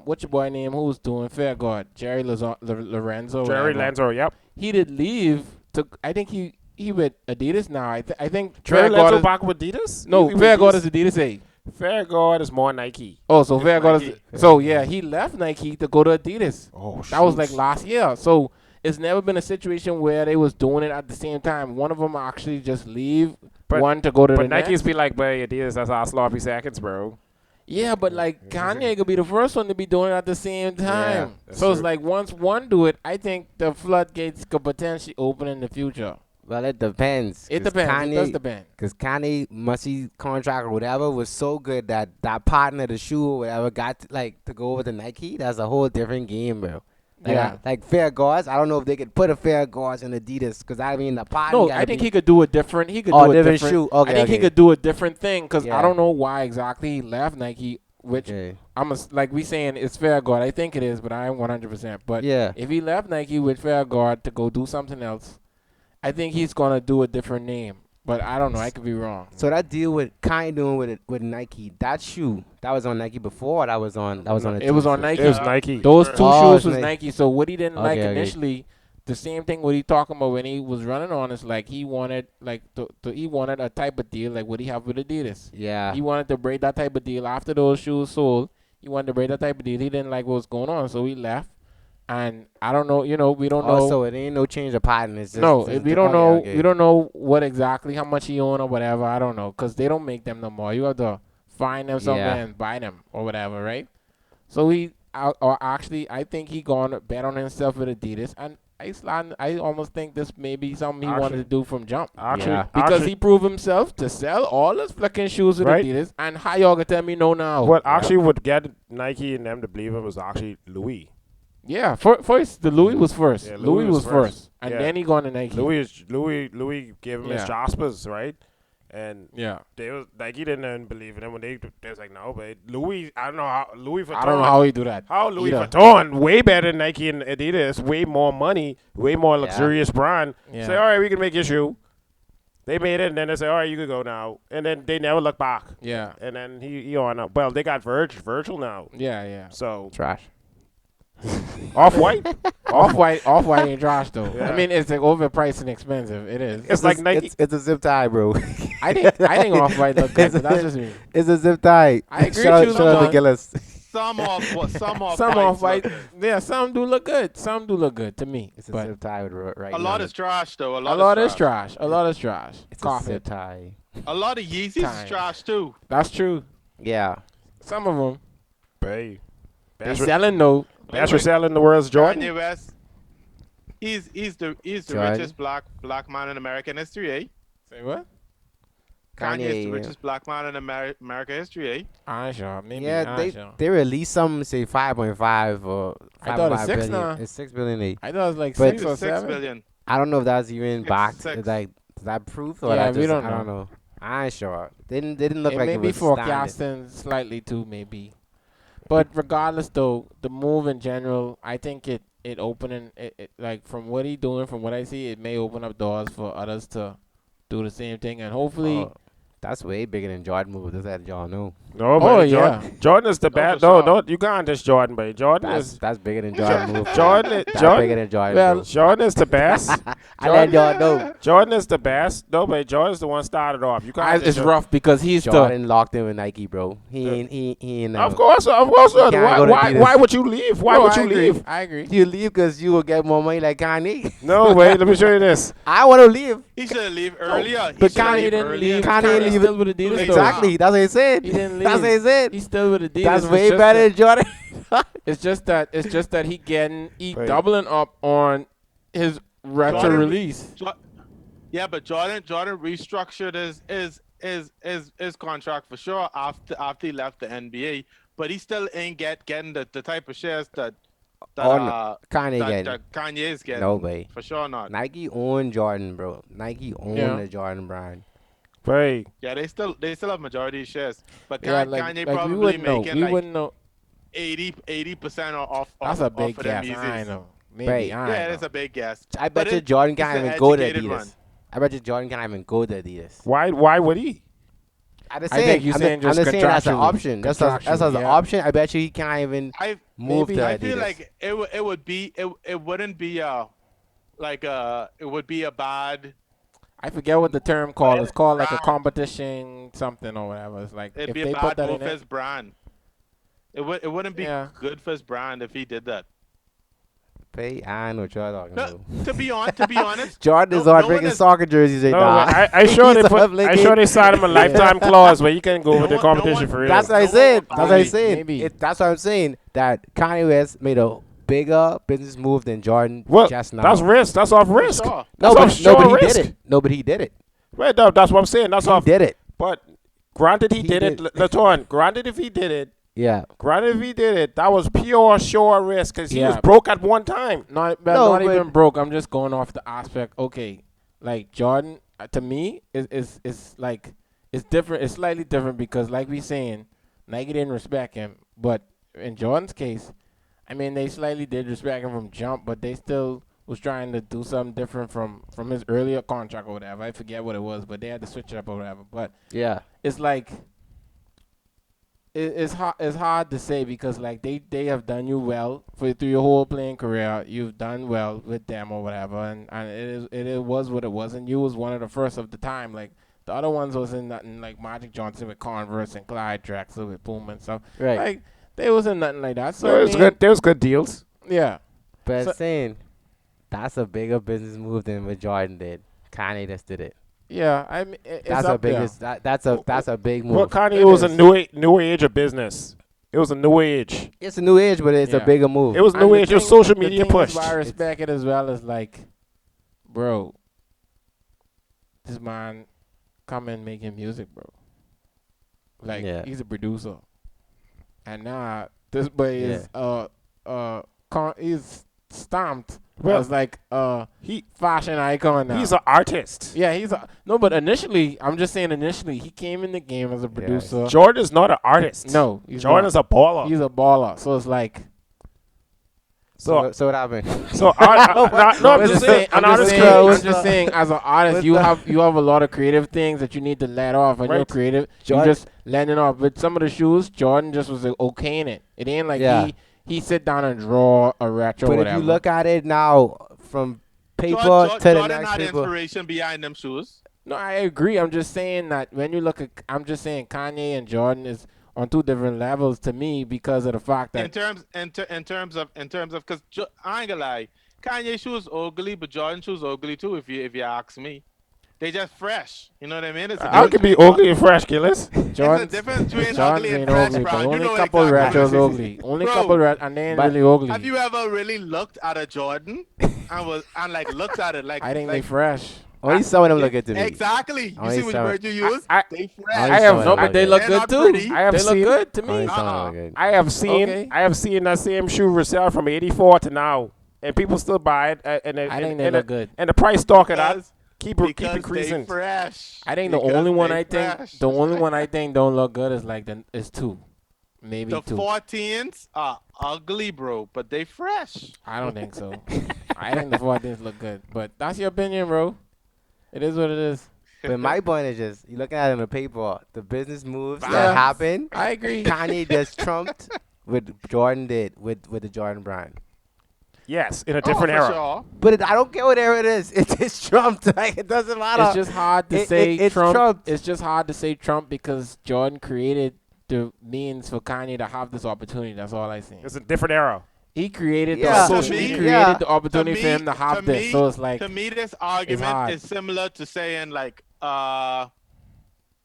what's your boy name who's doing Fair God? Jerry Lorenzo. Jerry whatever. Lenzo, yep. He did leave to. I think he with Adidas now. I think Jerry Fair God Lenzo is, back with Adidas? no He with Fair God Adidas? is Adidas. A. Fair God is more Nike. Oh, so Fair God is. Nike. So yeah, he left Nike to go to Adidas. Oh, That was like last year. So it's never been a situation where they was doing it at the same time. One of them actually just leave But- one to go to the But next. Nikes be like, "Boy, Adidas, that's our sloppy seconds, bro." Yeah, but like Kanye could be the first one to be doing it at the same time. that's So it's true. like once one do it, I think the floodgates could potentially open in the future. Well, it depends. It 'cause depends. Kanye, It does depend. Because Kanye Musty contract or whatever was so good that that partner, the shoe or whatever, got to go over to Nike. That's a whole different game, bro. Like, Yeah. like fair guards. I don't know if they could put a fair guards in Adidas because I mean the partner. No, gotta I think be, he could do a different. He could Oh, do a different different shoe. Okay, I think he okay. could do a different thing because I Yeah. don't know why exactly he left Nike. Which Okay. like we saying it's fair guard. I think it is, but I am 100%. But Yeah. if he left Nike with fair guard to go do something else, I think he's gonna do a different name. But I don't know. I could be wrong. So that deal with Kanye doing with Nike, that shoe that was on Nike before. Or that was on. That was on. It was on Adidas? Nike. It was Nike. Those two Oh, shoes it's was Nike. Nike. So what he didn't like Okay, okay. initially, the same thing what he talking about when he was running on is like he wanted like he wanted a type of deal like what he have with Adidas. Yeah. He wanted to break that type of deal after those shoes sold. He wanted to break that type of deal. He didn't like what was going on, so he left. And I don't know. We don't know. Also, it ain't no change of pattern. It's just, No, it's we don't okay, know. okay. We don't know what exactly how much he own or whatever. I don't know because they don't make them no more. You have to find them somewhere Yeah. and buy them or whatever, right? So or actually, I think he gonna bet on himself with Adidas, and I almost think this may be something he wanted Actually- to do from jump Actually, Yeah. because actually, he proved himself to sell all his fucking shoes with Right. Adidas. And how y'all gonna tell me no now? what actually would get Nike and them to believe him was actually Louis. Yeah, first the Louis was first. Yeah, Louis was first, and Yeah. then he gone to Nike. Louis gave him his Yeah. Jaspers, right? And Yeah, Nike didn't believe in him when they was like, no, but Louis, I don't know how Louis Vuitton. I don't know how he do that. How Louis either. Vuitton, way better than Nike and Adidas, way more money, way more luxurious brand. Yeah. Say, all right, we can make your shoe. They made it, and then they say, all right, you can go now. And then they never look back. Yeah, And then he on up. Well, they got Virgil now. yeah. So Trash. Off-White. Off-White ain't trash though. Yeah. I mean, it's like overpriced and expensive. It is. It's like Nike. It's a zip tie, bro. I think Off-White look good, but that's just me. It's a zip tie. I agree Shout with you, out to John. Gillis. Some off, some off, Some whites Off-White, look- yeah, some do look good. Some do look good to me. It's a But zip tie with right. A lot is trash though. a lot is trash. A lot is trash. It's a Cough zip it. tie. A lot of Yeezys Time. is trash too. That's true. Yeah. Some of them Hey, they best selling though. for selling the world's Jordan. Kanye West. He's the Jordan. richest black man in American history, eh? Say what? Kanye is the yeah. richest black man in American history, eh? I ain't sure. Maybe. Yeah, I ain't sure. they released some say 5.5 or I thought it's 5.5 6 billion. now. It's 6 billion. Eight. I thought it was like But- 6 or 7. billion. I don't know if that's even It's backed. 6. Like is that proof or Yeah, that we just, don't I don't know. know. I ain't sure. Didn't look It like may it be was standard. forecasting slightly too, maybe. But regardless, though, the move in general, I think it opening it like from what he doing, from what I see, it may open up doors for others to do the same thing, and hopefully, Oh, that's way bigger than Jordan move. Does that y'all know? No, Oh, but yeah. Jordan is the best. for No, sure. you can't dish Jordan, but Jordan That's is that's bigger than Jordan move. Jordan. That's Jordan, bigger than Jordan. Well, bro. Jordan is the best. I let y'all know. Jordan is the best. No, but Jordan's the one started off. You can't. it's dish rough because he's the Jordan locked in with Nike, bro. He ain't. Of course. Why? can't go to Adidas. Why would you leave? Why No, would I you agree. leave? I agree. You leave because you will get more money like Kanye. No, wait. Let me show you this. I want to leave. He should leave earlier. but He shoulda Kanye leave didn't earlier. leave. Kanye Kanye's leave still with Adidas. though. Exactly. That's what he said. He didn't That's what he leave. said. He's still with Adidas. That's It's way just better that- than Jordan. It's just that he Right. doubling up on his retro Jordan- release. Yeah, but Jordan restructured his contract for sure after he left the NBA. But he still ain't getting the type of shares that Oh, no. Kanye that, getting. that Kanye's getting. No way. For sure not. Nike own Jordan, bro. Nike own Yeah. the Jordan brand. Right. Yeah, they still have majority shares. But Yeah, Kanye like we probably wouldn't know. making We like wouldn't know. 80% off. That's off, a big off of them guess. I Yeezys. know. Maybe. Right. I Yeah, know. that's a big guess. I But bet you it- Jordan it's can't an even go to educated Adidas. one. I bet you Jordan can't even go to Adidas. Why would he? I just I think you saying I'm just just saying that's an contractually. option. That's as an Contractually, yeah. option. I bet you he can't even move maybe. to I Adidas. feel like it would be it wouldn't be it would be a bad. I forget what the term called. It's called like a competition something or whatever. It's like It'd if be they a put bad that move in for it. his brand. It wouldn't be Yeah. good for his brand if he did that. Pay? I know what y'all talking No, about. to be honest, Jordan is no one heartbreaking is soccer jerseys right No, now. but I sure they He's put. I heartbreaking. sure they signed him a lifetime clause where you can go no with the one, no competition one, for real. That's what I no one said. will That's what I'm buy. saying. Maybe. That's what I'm saying. That Kanye West made a bigger business move than Jordan Well, just now. that's risk. That's off For risk. sure. That's no, off but, sure no, but he risk. did it. No, but he did it. Right, no, that's what I'm saying. That's He off. did it. But granted, he He did it. did. Latorn, granted, if he did it, Yeah. that was pure sure risk because he was Yeah. broke at one time. Not No, not but- even broke. I'm just going off the aspect. Okay, like Jordan to me is like it's different. It's slightly different because like we saying, Nike didn't respect him, but in Jordan's case, I mean they slightly did respect him from jump, but they still was trying to do something different from his earlier contract or whatever. I forget what it was, but they had to switch it up or whatever. But Yeah. it's like it's hard to say because like they have done you well through your whole playing career. You've done well with them or whatever, and it was what it was, and you was one of the first of the time. Like the other ones wasn't nothing like Magic Johnson with Converse and Clyde Drexler with Puma and stuff. Right. Like they wasn't nothing like that. So There I was mean, good. There was good deals. Yeah, But So- I'm saying that's a bigger business move than what Jordan did. Kanye just did it. yeah. I mean, it's That's up a big. there. That's a big move. Well, Kanye It was a is. new age of business. It was a new age. It's a new age, but it's a Yeah. bigger move. It was And new the age of thing- social the media thing is pushed. why I respect it as well as like, bro, this man come and making music, bro. Like Yeah. he's a producer, and now this boy is he's stamped Well, as like he fashion icon now. he's an artist. yeah, he's a no, but initially, I'm just saying initially he came in the game as a producer. Jordan is not an artist. No, he's Jordan not. is a baller. He's a baller. So it's like. So So what happened? no, I'm just saying, an artist crowd. I'm just saying, as an artist, you have a lot of creative things that you need to let off. When you're Right. creative, you Jordan- just letting it off. With some of the shoes, Jordan just was okay in it. It ain't like Yeah. he sit down and draw a retro. But whatever. if you look at it now, from paper to the Jordan next had paper, inspiration behind them shoes. no, I agree. I'm just saying that when you look at, I'm just saying Kanye and Jordan is on two different levels to me because of the fact that In terms of because I ain't gonna lie, Kanye shoes ugly, but Jordan shoes ugly too. If you ask me, they just fresh. You know what I mean? It's a I could be difference ugly and fresh, Gillis. It's a Jordan's difference between Jordan's ugly and ain't fresh, ugly, bro. but You only know couple exactly retros what it is. ugly. Only Bro, couple and they ain't but- really ugly. Have you ever really looked at a Jordan and like looked at it like? I think like, they fresh. only some of them look good to me. Exactly. You Only see which some- word you use? I- They fresh. Only I some have- of No, them but look they good. look They're good not too. pretty. I have They look seen- good to me. Only some of them Uh-uh. look good. I have seen Okay. that same shoe resell from '84 to now, and people still buy it. And I think they look good. And the price talk of that Because- keep because they increasing. fresh. I think the Because only one they I think fresh. the only one I think don't look good is like is two, maybe The two. 14s are ugly, bro, but they fresh. I don't think so. I think the 14s look good, but that's your opinion, bro. It is what it is. But my point is just, you looking at it on the paper, the business moves Yeah. that happen, I agree. Kanye just trumped what Jordan did with the Jordan brand. Yes, in a different for era. Sure. But I don't care what era it is. It's just trumped. Like, it doesn't matter. It's just hard to say it's Trump. Trump. It's just hard to say Trump because Jordan created the means for Kanye to have this opportunity. That's all I see. It's a different era. He created Yeah. the To me, he created yeah. the opportunity for him to have this. me- So it's like to me, this hard. argument is similar to saying like,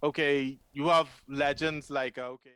okay, you have legends like, okay.